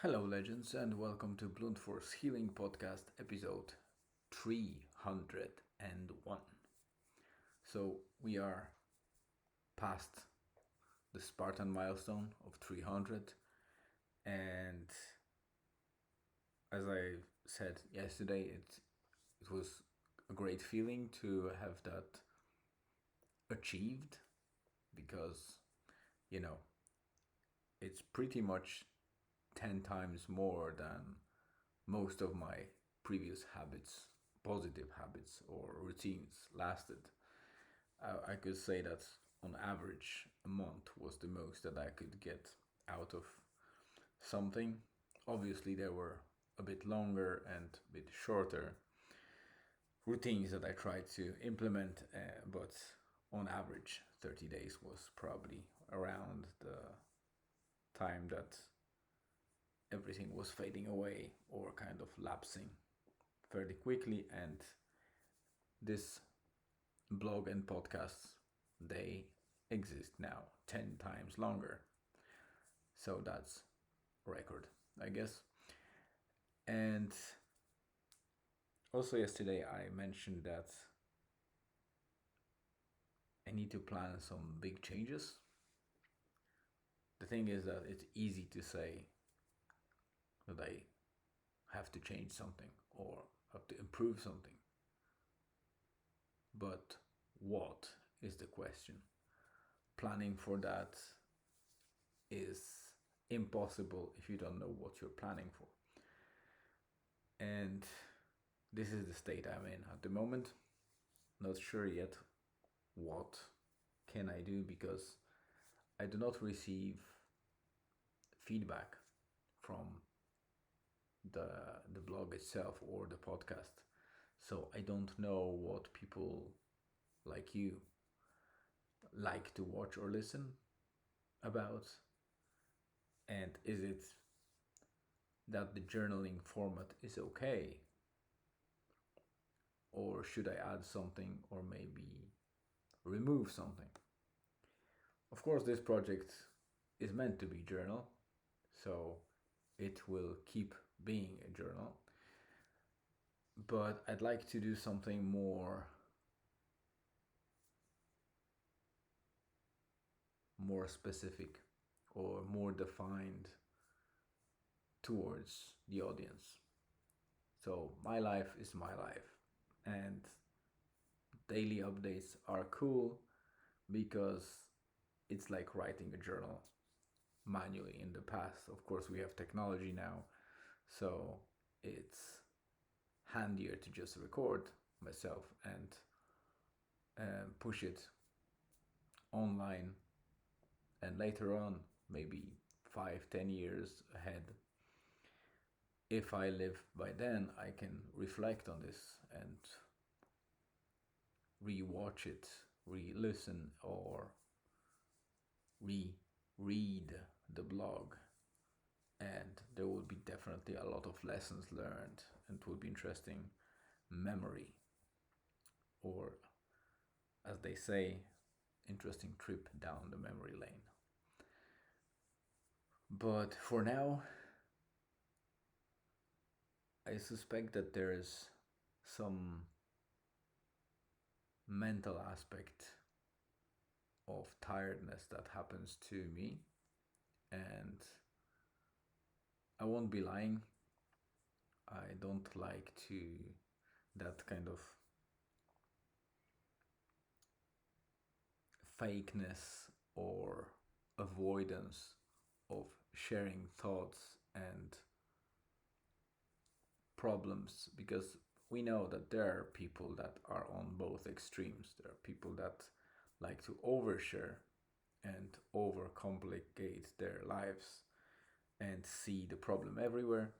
Hello, legends, and welcome to Blunt Force Healing Podcast episode 301. So, we are past the Spartan milestone of 300, and as I said yesterday, it was a great feeling to have that achieved because, you know, it's pretty much 10 times more than most of my previous habits, positive habits or routines lasted. I could say that on average, a month was the most that I could get out of something. Obviously, there were a bit longer and a bit shorter routines that I tried to implement, but on average, 30 days was probably around the time that everything was fading away or kind of lapsing fairly quickly. And this blog and podcasts, they exist now 10 times longer. So that's record, I guess. And also yesterday I mentioned that I need to plan some big changes. The thing is that it's easy to say that I have to change something or have to improve something. But what is the question? Planning for that is impossible if you don't know what you're planning for. And this is the state I'm in at the moment. Not sure yet what can I do because I do not receive feedback from the blog itself or the podcast. So I don't know what people like you like to watch or listen about. And is it that the journaling format is okay? Or should I add something or maybe remove something? Of course, this project is meant to be journal, so it will keep being a journal. But I'd like to do something more specific or more defined towards the audience. So my life is my life, and daily updates are cool because it's like writing a journal manually in the past. Of course, we have technology now, so it's handier to just record myself and push it online, and later on, maybe 5-10 years ahead, if I live by then, I can reflect on this and re-watch it, re-listen, or re-read the blog, and there will be definitely a lot of lessons learned, and it will be interesting memory, or as they say, interesting trip down the memory lane. But for now, I suspect that there is some mental aspect of tiredness that happens to me, and I won't be lying. I don't like to that kind of fakeness or avoidance of sharing thoughts and problems, because we know that there are people that are on both extremes. There are people that like to overshare and overcomplicate their lives and see the problem everywhere.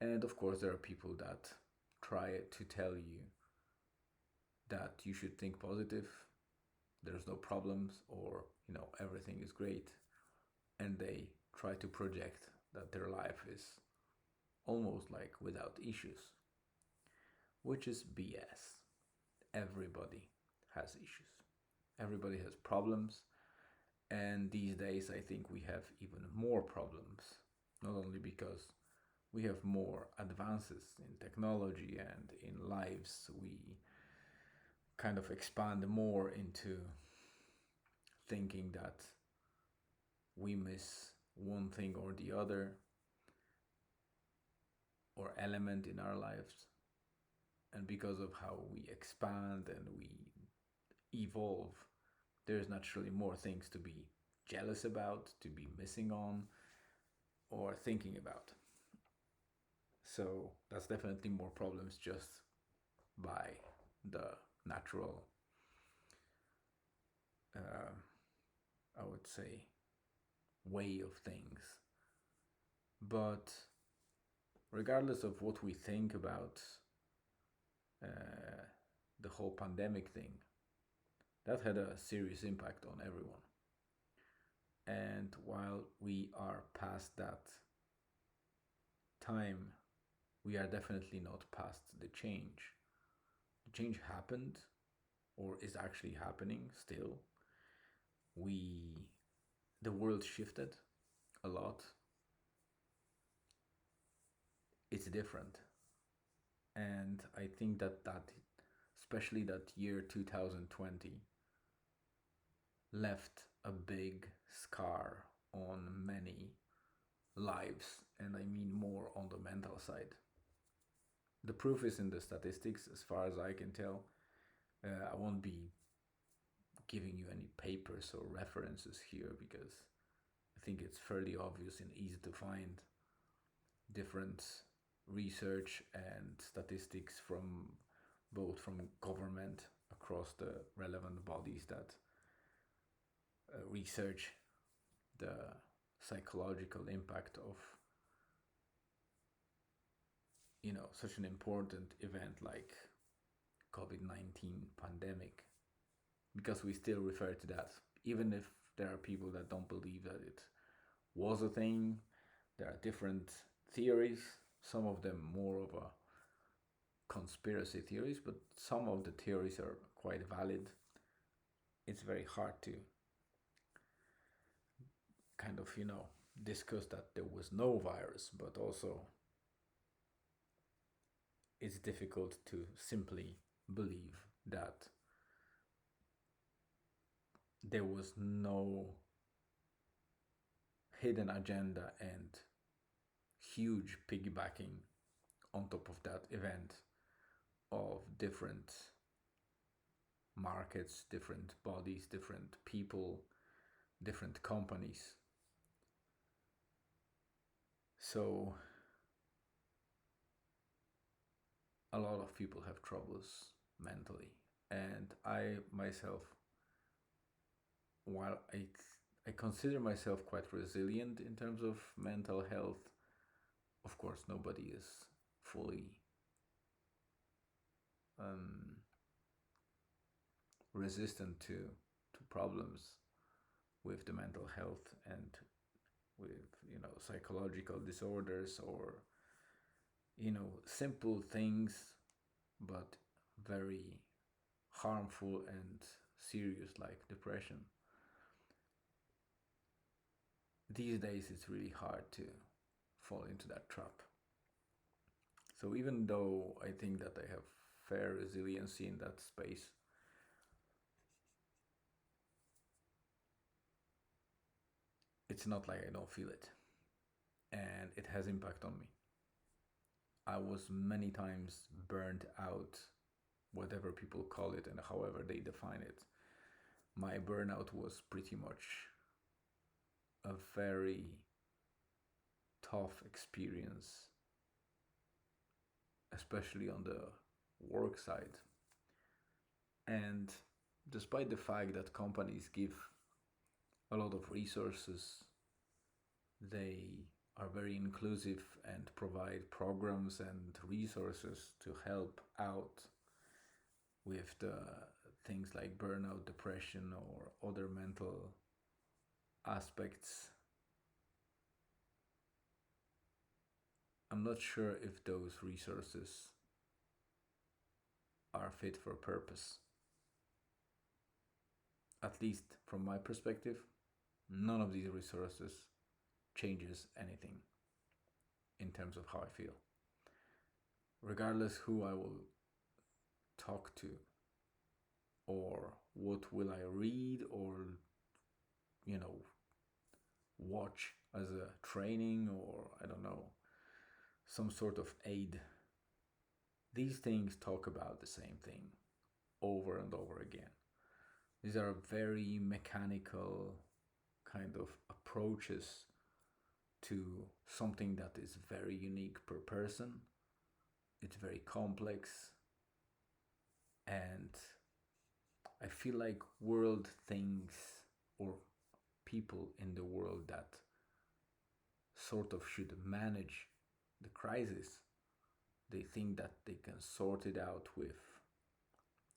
And of course, there are people that try to tell you that you should think positive, there's no problems, or everything is great, and they try to project that their life is almost like without issues, which is BS. Everybody has issues, everybody has problems, and these days I think we have even more problems not only because we have more advances in technology and in lives, we kind of expand more into thinking that we miss one thing or the other or element in our lives. And because of how we expand and we evolve, there's naturally more things to be jealous about, to be missing on, or thinking about. So that's definitely more problems just by the natural, uh, I would say, way of things. But regardless of what we think about uh, the whole pandemic thing, that had a serious impact on everyone. And while we are past that time, we are definitely not past the change. The change happened or is actually happening still. We the world shifted a lot. It's different. And I think that especially that year 2020 left a big scar on many lives, and I mean more on the mental side. The proof is in the statistics, as far as I can tell. I won't be giving you any papers or references here because I think it's fairly obvious and easy to find different research and statistics from both from government across the relevant bodies that research the psychological impact of such an important event like COVID-19 pandemic, because we still refer to that even if there are people that don't believe that it was a thing. There are different theories, some of them more of a conspiracy theories, but some of the theories are quite valid. It's very hard to kind of discuss that there was no virus, but also it's difficult to simply believe that there was no hidden agenda and huge piggybacking on top of that event of different markets, different bodies, different people, different companies. So a lot of people have troubles mentally, and I myself, while I consider myself quite resilient in terms of mental health, of course nobody is fully um, resistant to problems with the mental health and with psychological disorders or simple things but very harmful and serious like depression. These days it's really hard to fall into that trap. So even though I think that I have fair resiliency in that space, it's not like I don't feel it, and it has impact on me. I was many times burned out, whatever people call it and however they define it. My burnout was pretty much a very tough experience, especially on the work side. And despite the fact that companies give a lot of resources, they are very inclusive and provide programs and resources to help out with the things like burnout, depression, or other mental aspects. I'm not sure if those resources are fit for purpose. At least from my perspective, none of these resources changes anything. terms of how I feel. Regardless who I will talk to, or what will I read, or watch as a training, or I don't know, some sort of aid. These things talk about the same thing over and over again. These are very mechanical kind of approaches to something that is very unique per person. It's very complex, and I feel like world things or people in the world that sort of should manage the crisis, they think that they can sort it out with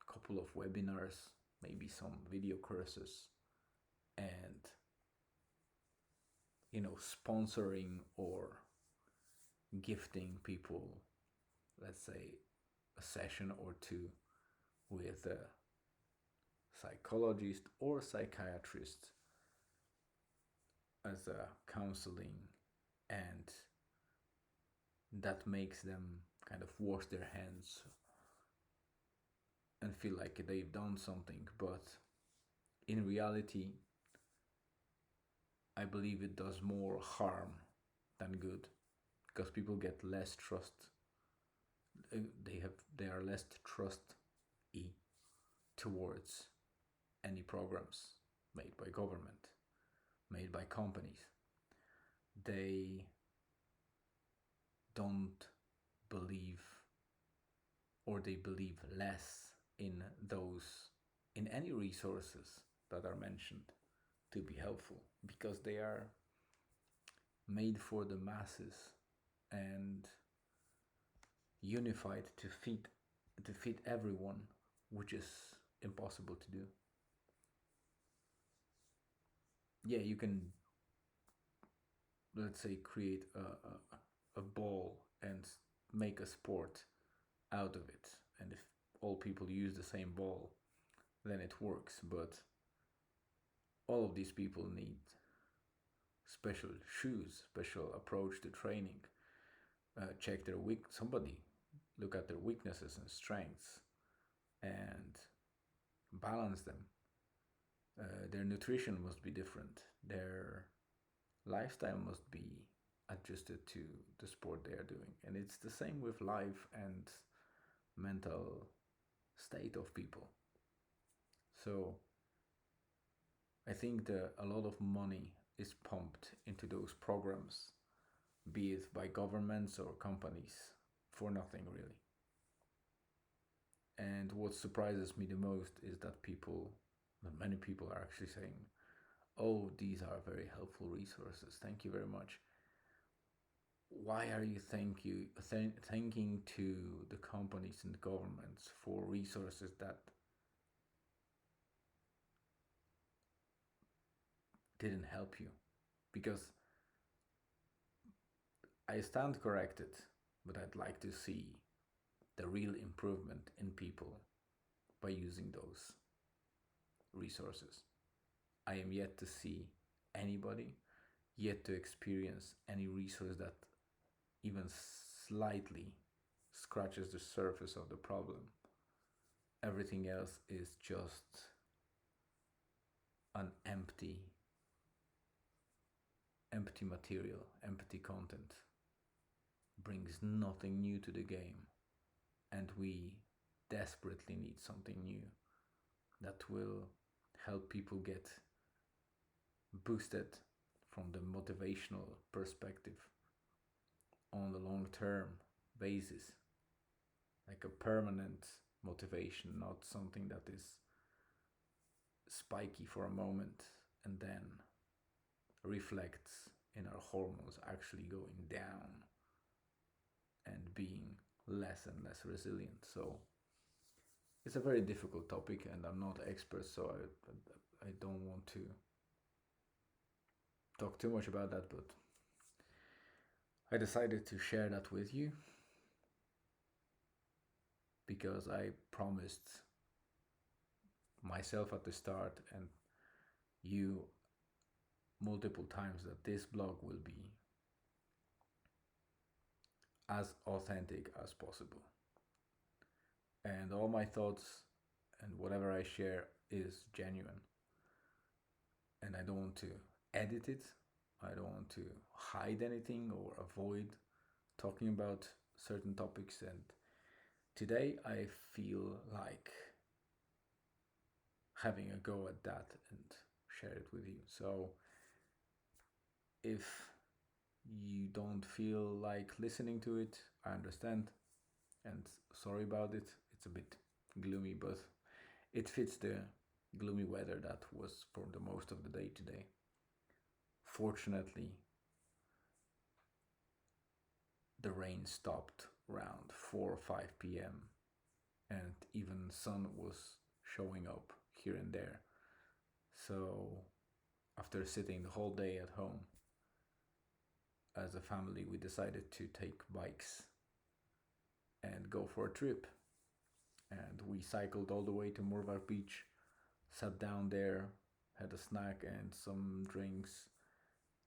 a couple of webinars, maybe some video courses, and sponsoring or gifting people, let's say, a session or two with a psychologist or psychiatrist as a counseling, and that makes them kind of wash their hands and feel like they've done something. But in reality, I believe it does more harm than good, because people get less trust. They are less trusty towards any programs made by government, made by companies. They don't believe, or they believe less in any resources that are mentioned to be helpful, because they are made for the masses and unified to fit everyone, which is impossible to do. Yeah, you can, let's say, create a ball and make a sport out of it, and if all people use the same ball, then it works. But all of these people need special shoes, special approach to training. Check their somebody look at their weaknesses and strengths and balance them. Their nutrition must be different. Their lifestyle must be adjusted to the sport they are doing. And it's the same with life and mental state of people. So I think that a lot of money is pumped into those programs, be it by governments or companies, for nothing really. And what surprises me the most is that many people are actually saying, oh, these are very helpful resources, thank you very much. Why are you thanking to the companies and governments for resources that didn't help you? Because I stand corrected, but I'd like to see the real improvement in people by using those resources. I am yet to see anybody, yet to experience any resource that even slightly scratches the surface of the problem. Everything else is just an empty material, empty content, brings nothing new to the game, and we desperately need something new that will help people get boosted from the motivational perspective on the long term basis, like a permanent motivation, not something that is spiky for a moment and then reflects in our hormones actually going down and being less and less resilient. So it's a very difficult topic, and I'm not an expert, so I don't want to talk too much about that, but I decided to share that with you because I promised myself at the start and you multiple times that this blog will be as authentic as possible. And all my thoughts and whatever I share is genuine. And I don't want to edit it. I don't want to hide anything or avoid talking about certain topics. And today I feel like having a go at that and share it with you. So if you don't feel like listening to it, I understand, and sorry about it. It's a bit gloomy, but it fits the gloomy weather that was for the most of the day today. Fortunately, the rain stopped around 4 or 5 p.m. and even sun was showing up here and there. So after sitting the whole day at home, as a family, we decided to take bikes and go for a trip. And we cycled all the way to Morvar Beach, sat down there, had a snack and some drinks,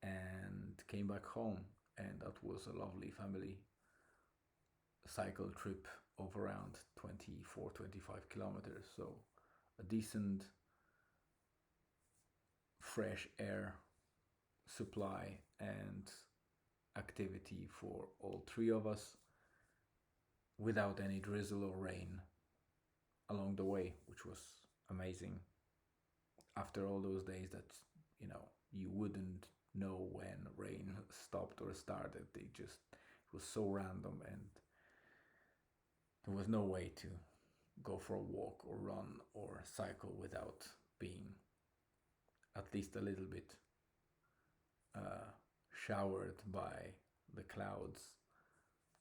and came back home. And that was a lovely family cycle trip of around 24-25 kilometers. So a decent fresh air supply and activity for all three of us without any drizzle or rain along the way, which was amazing. After all those days that, you wouldn't know when rain stopped or started. It was so random, and there was no way to go for a walk or run or cycle without being at least a little bit showered by the clouds.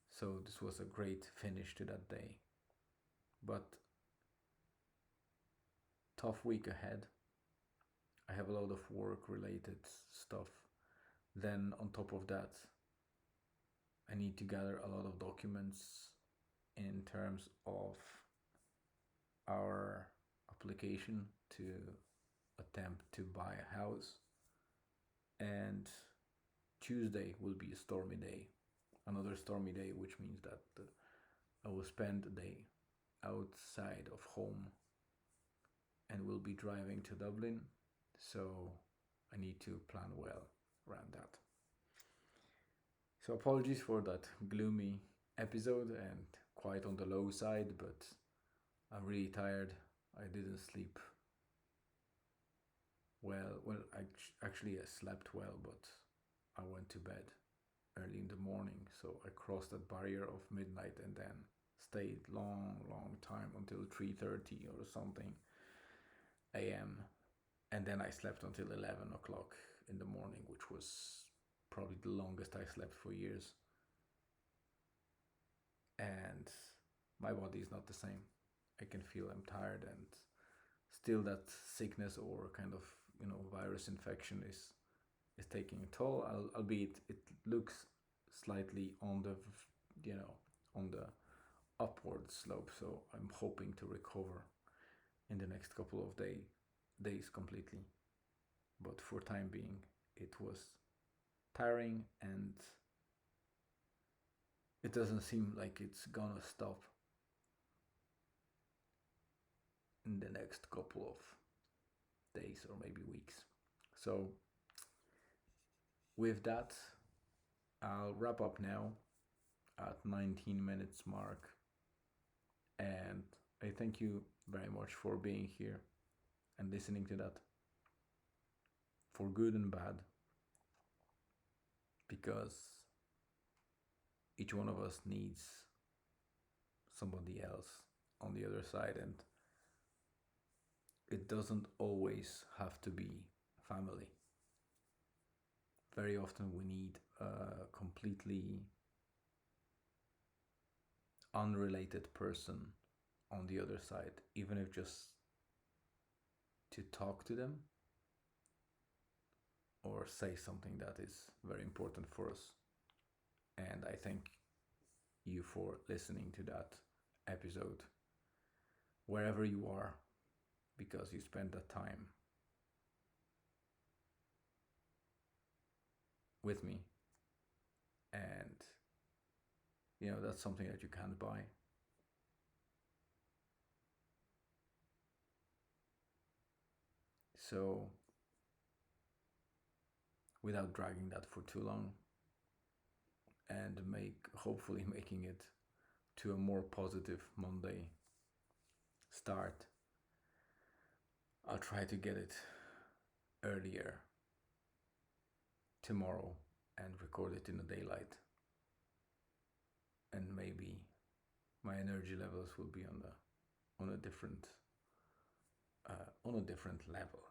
So this was a great finish to that day. But tough week ahead. I have a lot of work related stuff. Then on top of that, I need to gather a lot of documents in terms of our application to attempt to buy a house. And Tuesday will be a stormy day. Another stormy day, which means that I will spend the day outside of home and will be driving to Dublin. So I need to plan well around that. So apologies for that gloomy episode and quite on the low side, but I'm really tired. I didn't sleep well. Well, actually I slept well, but I went to bed early in the morning. So I crossed that barrier of midnight and then stayed long time until 3:30 or something a.m. And then I slept until 11 o'clock in the morning, which was probably the longest I slept for years. And my body is not the same. I can feel I'm tired, and still that sickness or kind of virus infection is taking a toll. Albeit it looks slightly on the on the upward slope. So I'm hoping to recover in the next couple of days completely. But for time being, it was tiring, and it doesn't seem like it's gonna stop in the next couple of days or maybe weeks. So with that, I'll wrap up now at 19 minutes mark, and I thank you very much for being here and listening to that, for good and bad, because each one of us needs somebody else on the other side, and it doesn't always have to be family. Very often we need a completely unrelated person on the other side, even if just to talk to them or say something that is very important for us. And I thank you for listening to that episode, wherever you are, because you spent that time with me. And that's something that you can't buy. So, without dragging that for too long, and hopefully making it to a more positive Monday start, I'll try to get it earlier tomorrow and record it in the daylight. And maybe my energy levels will be on a different level.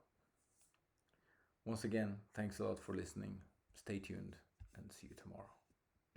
Once again, thanks a lot for listening. Stay tuned and see you tomorrow.